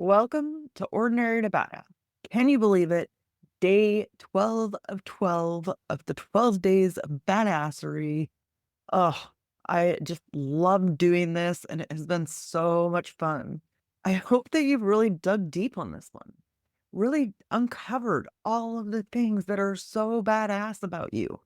Welcome to Ordinary to Badass. Can you believe it? Day 12 of 12 of the 12 days of badassery. Oh, I just love doing this and it has been so much fun. I hope that you've really dug deep on this one, really uncovered all of the things that are so badass about you.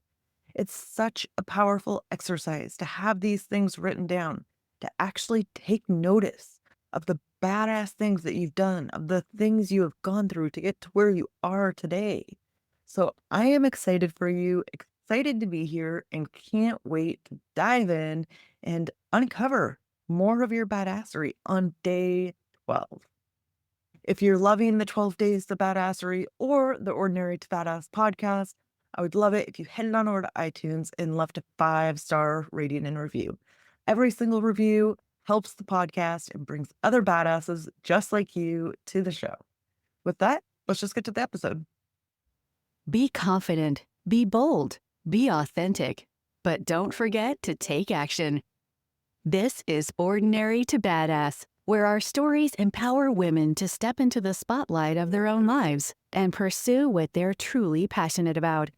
It's such a powerful exercise to have these things written down, to actually take notice of the badass things that you've done, of the things you have gone through to get to where you are today. So I am excited for you, excited to be here, and can't wait to dive in and uncover more of your badassery on day 12. If you're loving the 12 Days to Badassery or the Ordinary to Badass podcast, I would love it if you headed on over to iTunes and left a 5-star rating and review. Every single review helps the podcast and brings other badasses just like you to the show. With that, let's just get to the episode. Be confident, be bold, be authentic, but don't forget to take action. This is Ordinary to Badass, where our stories empower women to step into the spotlight of their own lives and pursue what they're truly passionate about.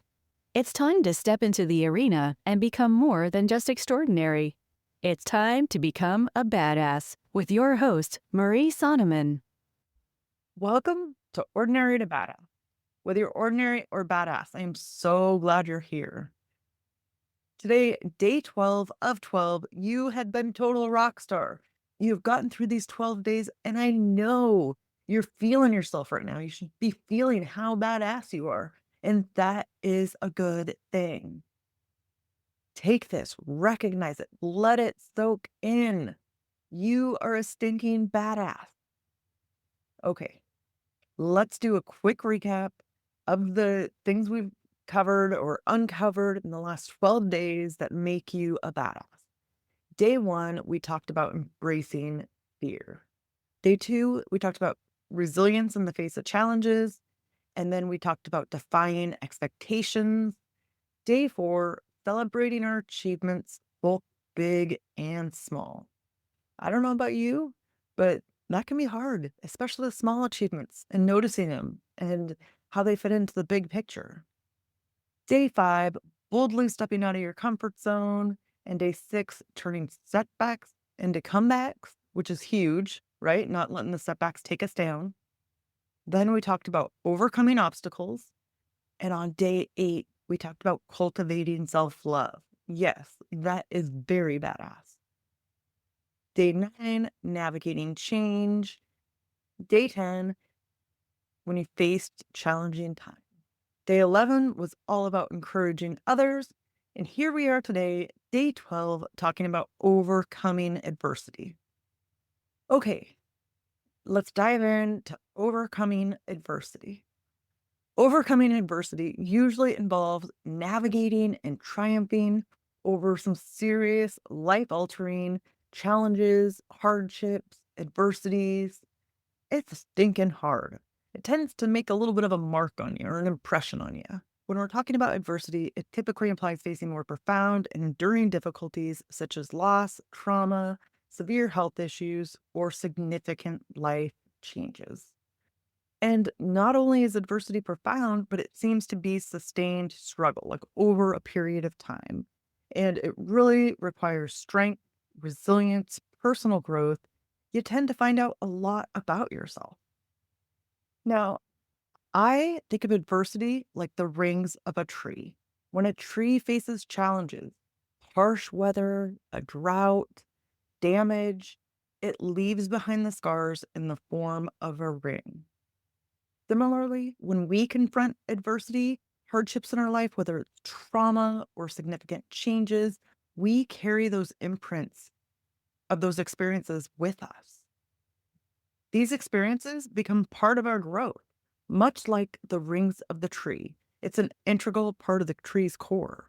It's time to step into the arena and become more than just extraordinary. It's time to become a badass with your host, Marie Sonneman. Welcome to Ordinary to Badass. Whether you're ordinary or badass, I am so glad you're here. Today, day 12 of 12, you have been total rock star. You've gotten through these 12 days, and I know you're feeling yourself right now. You should be feeling how badass you are. And that is a good thing. Take this, recognize it, let it soak in. You are a stinking badass. Okay, let's do a quick recap of the things we've covered or uncovered in the last 12 days that make you a badass. Day 1, we talked about embracing fear. Day 2, we talked about resilience in the face of challenges. And then we talked about defying expectations. Day 4, celebrating our achievements, both big and small. I don't know about you, but that can be hard, especially the small achievements and noticing them and how they fit into the big picture. Day 5, boldly stepping out of your comfort zone. And day 6, turning setbacks into comebacks, which is huge, right? Not letting the setbacks take us down. Then we talked about overcoming obstacles. And on day 8, we talked about cultivating self love. Yes, that is very badass. Day 9, navigating change. Day 10, when you faced challenging times. Day 11 was all about encouraging others. And here we are today, day 12, talking about overcoming adversity. Okay, let's dive into overcoming adversity. Overcoming adversity usually involves navigating and triumphing over some serious life altering challenges, hardships, adversities. It's stinking hard. It tends to make a little bit of a mark on you or an impression on you. When we're talking about adversity, it typically implies facing more profound and enduring difficulties such as loss, trauma, severe health issues, or significant life changes. And not only is adversity profound, but it seems to be sustained struggle, like over a period of time. And it really requires strength, resilience, personal growth. You tend to find out a lot about yourself. Now, I think of adversity like the rings of a tree. When a tree faces challenges, harsh weather, a drought, damage, it leaves behind the scars in the form of a ring. Similarly, when we confront adversity, hardships in our life, whether it's trauma or significant changes, we carry those imprints of those experiences with us. These experiences become part of our growth, much like the rings of the tree. It's an integral part of the tree's core.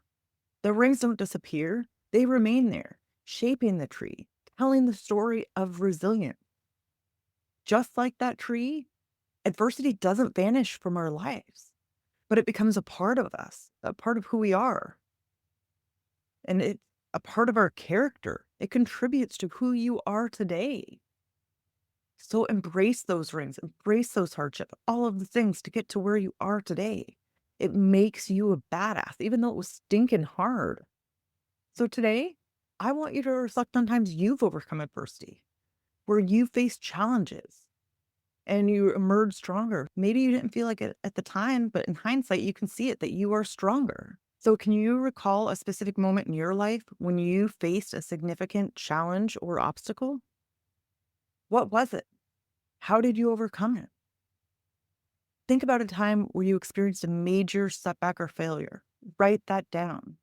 The rings don't disappear, they remain there, shaping the tree, telling the story of resilience. Just like that tree, adversity doesn't vanish from our lives, but it becomes a part of us, a part of who we are. And it's a part of our character. It contributes to who you are today. So embrace those rings, embrace those hardships, all of the things to get to where you are today. It makes you a badass, even though it was stinking hard. So today, I want you to reflect on times you've overcome adversity, where you faced challenges and you emerged stronger. Maybe you didn't feel like it at the time, but in hindsight, you can see it that you are stronger. So, can you recall a specific moment in your life when you faced a significant challenge or obstacle? What was it? How did you overcome it? Think about a time where you experienced a major setback or failure. Write that down.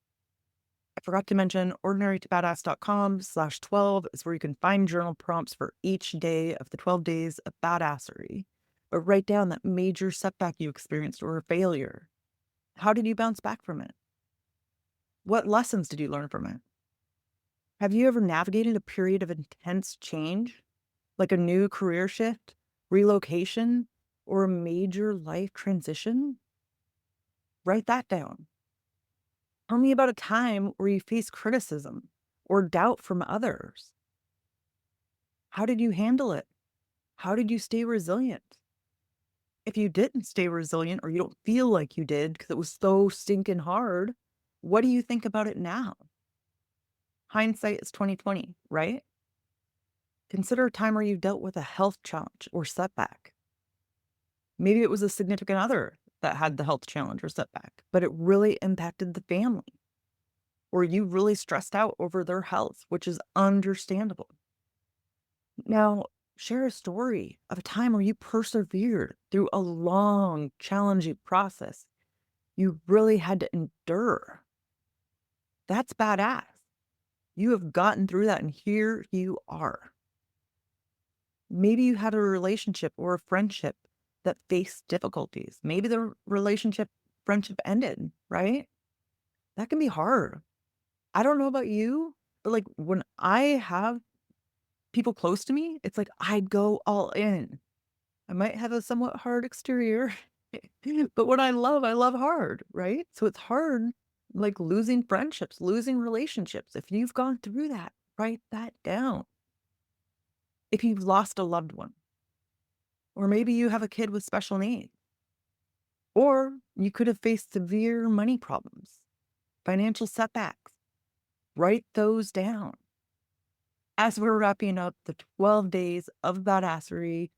I forgot to mention ordinarytobadass.com/12 is where you can find journal prompts for each day of the 12 days of badassery. But write down that major setback you experienced or a failure. How did you bounce back from it? What lessons did you learn from it? Have you ever navigated a period of intense change, like a new career shift, relocation, or a major life transition? Write that down. Tell me about a time where you faced criticism or doubt from others. How did you handle it? How did you stay resilient? If you didn't stay resilient or you don't feel like you did because it was so stinking hard, what do you think about it now? Hindsight is 2020, right? Consider a time where you dealt with a health challenge or setback. Maybe it was a significant other that had the health challenge or setback, but it really impacted the family, or you really stressed out over their health, which is understandable. Now, share a story of a time where you persevered through a long, challenging process you really had to endure. That's badass. You have gotten through that, and here you are. Maybe you had a relationship or a friendship that faced difficulties. Maybe the friendship ended, right? That can be hard. I don't know about you, but like when I have people close to me, it's like I go all in. I might have a somewhat hard exterior, but what I love hard, right? So it's hard, like losing friendships, losing relationships. If you've gone through that, write that down. If you've lost a loved one, or maybe you have a kid with special needs, or you could have faced severe money problems, financial setbacks, write those down. As we're wrapping up the 12 days of badassery,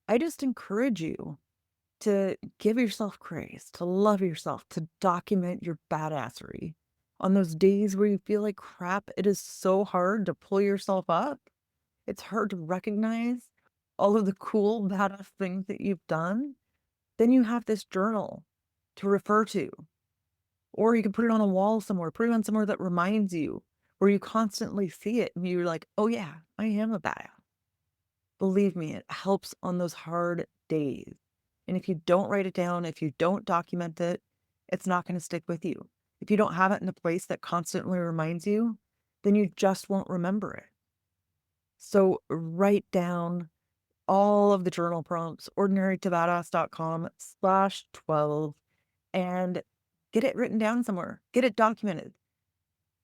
I just encourage you to give yourself grace, to love yourself, to document your badassery. On those days where you feel like crap, it is so hard to pull yourself up. It's hard to recognize all of the cool, badass things that you've done. Then you have this journal to refer to, or you can put it on a wall somewhere, put it on somewhere that reminds you, where you constantly see it and you're like, oh yeah, I am a badass. Believe me, it helps on those hard days. And if you don't write it down, if you don't document it, it's not going to stick with you. If you don't have it in a place that constantly reminds you, then you just won't remember it. So write down all of the journal prompts, ordinarytobadass.com/12, and get it written down somewhere, get it documented.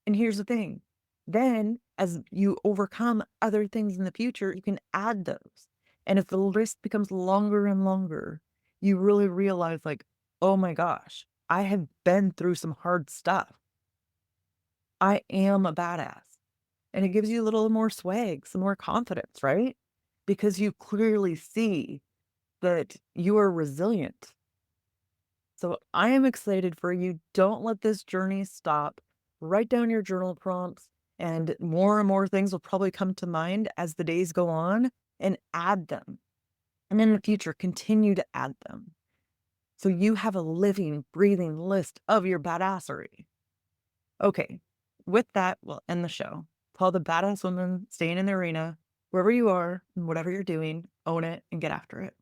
And here's the thing. Then as you overcome other things in the future, you can add those. And if the list becomes longer and longer, you really realize like, oh my gosh, I have been through some hard stuff. I am a badass. And it gives you a little more swag, some more confidence, right? Because you clearly see that you are resilient. So I am excited for you. Don't let this journey stop. Write down your journal prompts, and more things will probably come to mind as the days go on, and add them. And in the future, continue to add them. So you have a living, breathing list of your badassery. Okay, with that, we'll end the show. Call the badass woman staying in the arena, wherever you are, and whatever you're doing, own it and get after it.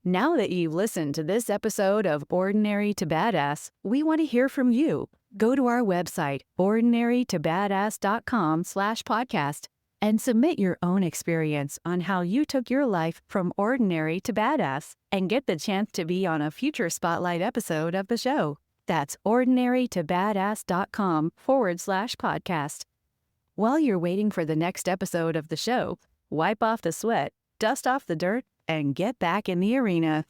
Now that you've listened to this episode of Ordinary to Badass, we want to hear from you. Go to our website, ordinarytobadass.com/podcast, and submit your own experience on how you took your life from ordinary to badass and get the chance to be on a future spotlight episode of the show. That's ordinarytobadass.com/podcast. While you're waiting for the next episode of the show, wipe off the sweat, dust off the dirt, and get back in the arena.